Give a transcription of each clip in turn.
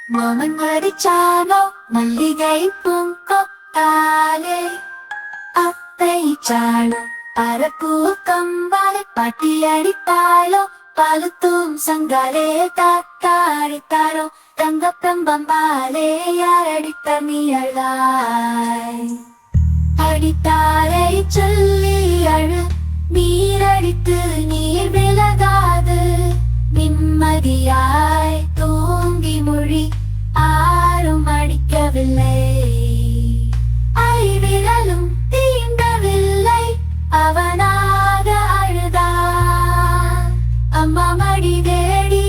Mamane Adichano மல்லிகை பூங்கொத்தாலே அத்தைச்சாளோ அரப்பூ கம்பாலே பாட்டி அடித்தாளோ பாலுத்தூம் சங்காலே தாத்தாடித்தாரோ தங்கப்பெம்பம்பாலே யாரடித்த நீயழாய் அடித்தாரை சொல்லி அழு நீரடித்து நீர் விலகாது நிம்மதியாய் தூங்கி மொழி ஆரும் அடிக்கவில்லை ஐவிரலும் தீண்டவில்லை அவனாக அழுதான் அம்மா மடி தேடி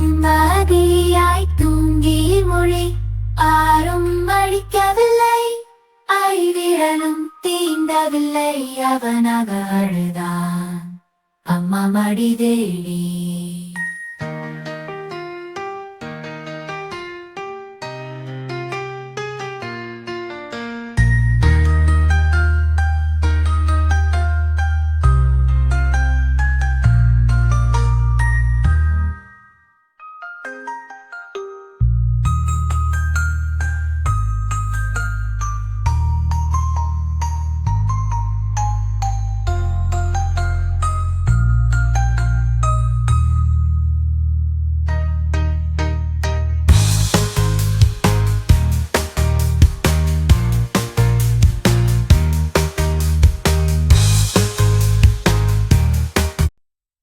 நிம்மதியாய் தூங்கி மொழி ஆரும் அடிக்கவில்லை ஐவிரலும் தீண்டவில்லை அவனாக அழுதான் அம்மா மடி தேடி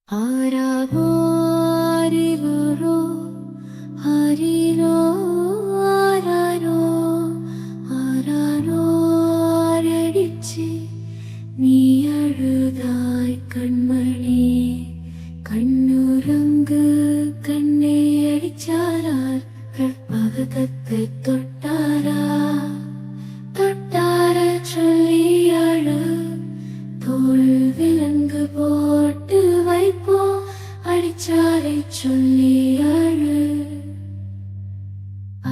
Araro Ariraro Ariraro Araro Araro அடிச்சு நீ அழுதாய் கண்மணி கண்ணுறங்கு கண்ணை அடிச்சாரார் கற்பகத்தை தொட்டாரா தொட்டார சொல்லி அழு தோல் விலங்கு போட்டு வைப்போம் அடிச்சாரை சொல்லி அழு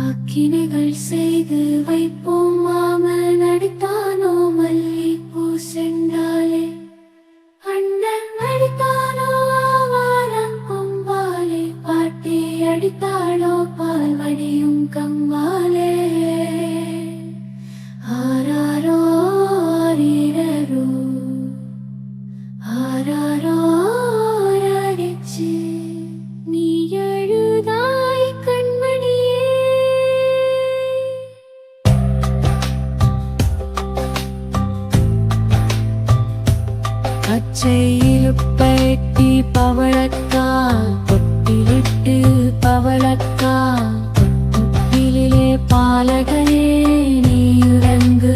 ஆக்கினைகள் செய்து வைப்போம் மாமன் அடித்தானோ மல்லிப்பூ சென்றாலே அண்ணன் அடித்தானோ ஆவாரம் கொம்பாலே பாட்டி அடித்தாளோ பால் வடியும் கம்பாலே ஆராரோ ஆரிரரோ ஆராரோ அடிச்சு நீ அழுதாய் கண்மணியே பச்சை இழுப்பட்டி பவளக்கா தொட்டிலிட்டு பவளக்கா தொட்டிலே பாலகனே நீ உறங்கு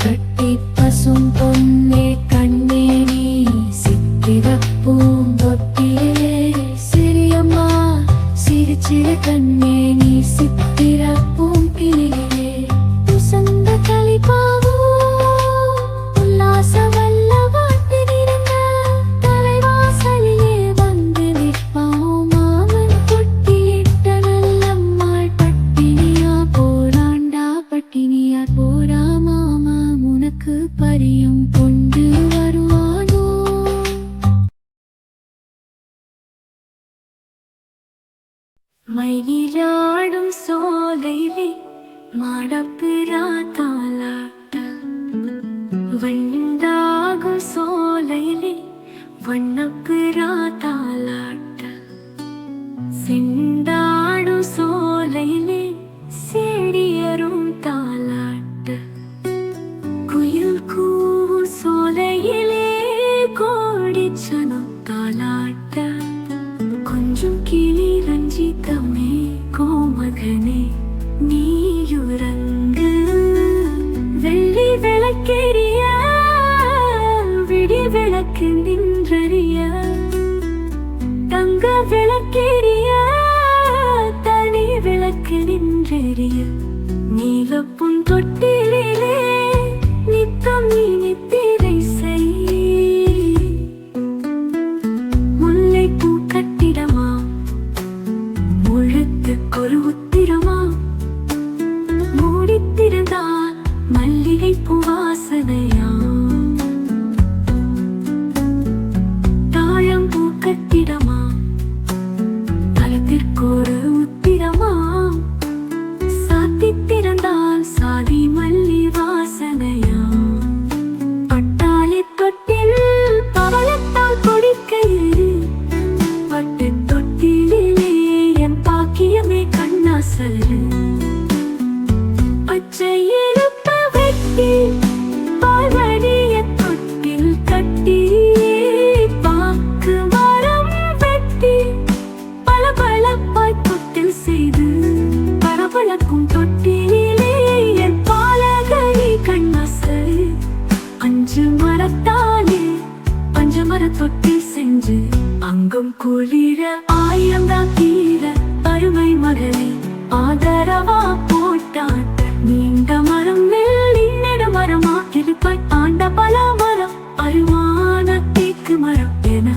கட்டி பசும் பொன்னே கண்ணே நீ சித்திரப்பூம் தொட்டிலே சிறியம்மா சிரிச்சிறு கண்ணே நீ சித்திரப்பூம் கிளியிலே உசந்த களிப்பாவோ உல்லாச வல்லவாட்டு நிறந்த தலைவாசலிலே வந்து நிற்பாவும் மாமன் தொட்டிலிட்ட நல்லம்மாள் பட்டினியா போராண்டா பட்டினியா போரா மாமா உனக்கு பரியும் கொண்டு வருவானோ மயிலாடும் சோலையிலே மாடப்பிரா தாலாட்ட வண்டாகும் சோலையிலே வண்ணப்பிரா தாலாட்ட செண்டாடும் சோலையிலே செடியரும் தாலாட்ட குயில் கூவும் சோலையிலே கோடிச்சனம் தாலாட்ட கொஞ்சம் கிளி ரஞ்சிதமே கோமகனே நீயுறங்கு வெள்ளி விளக்கெரிய விடி விளக்கு நின்றறிய தங்க விளக்கெரிய தனி விளக்கு நின்றறிய நீலப்பும் தொட்டிலே நித்தம் நீ நித்திரை செய் நெஞ்சு அங்கும் குளிர ஆயிரம் தான் தீர அருமை மகளை ஆதரவா போட்டான் நீண்ட மரம் நெல்லிட மரமா திருப்பாய் ஆண்ட பல மரம் அருமான தேக்கு மரம் என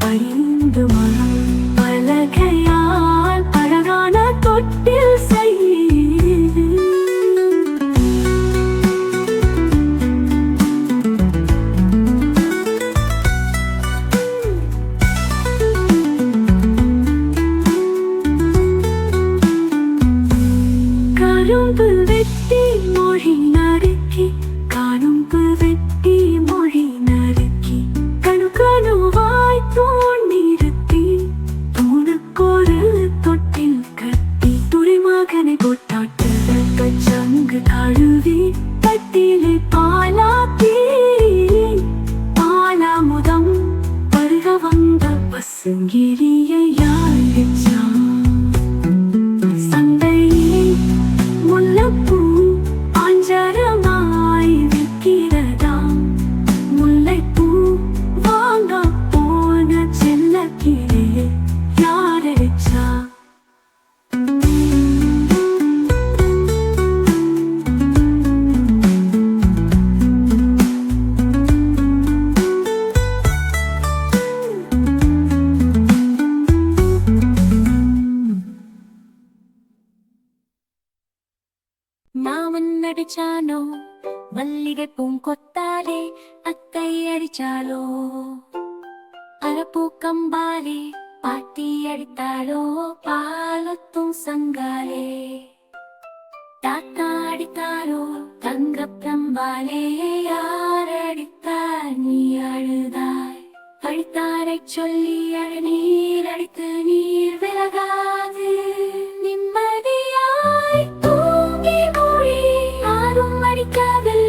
5 மரம் பலகையால் அழகான தொட்டில் செய்து கரும்பு வெட்டி மொழி நறுக்கி கரும்பு வெட்டி மொழி நறுக்கி கணு கணுவாய் தூண் நிறுத்தி தூணுக்கொரு தொட்டில் கட்டி துறைமகனை கொட்டாட்டு சங்கு கழுவி தட்டிலே பாலாத்தி பாலாமுதம் பருக வந்த பசுங்கிரியை யாழிச்சான் முல்லைப்பூ ஆஞ்சரமாய் விற்கிறதாம் முல்லைப்பூ வாங்க போன செல்லக்கிளே யாரடிச்சா மாமன் அடிச்சானோ மல்லிகை பூங்கொத்தாலே அத்தை அடிச்சாலோ அரப்பூக்கம்பாலே பாட்டி அடித்தாளோ பாலத்தும் சங்காலே தாத்தா அடித்தாரோ தங்க பிரம்பாலே யார் அடித்தார் நீ அழுதாய் அடித்தாரை சொல்லி அழநீர் அடித்து நீர் விலகாது நிம்மதியாய் தூங்கி மொழி யாரும் அடிக்காதில்லை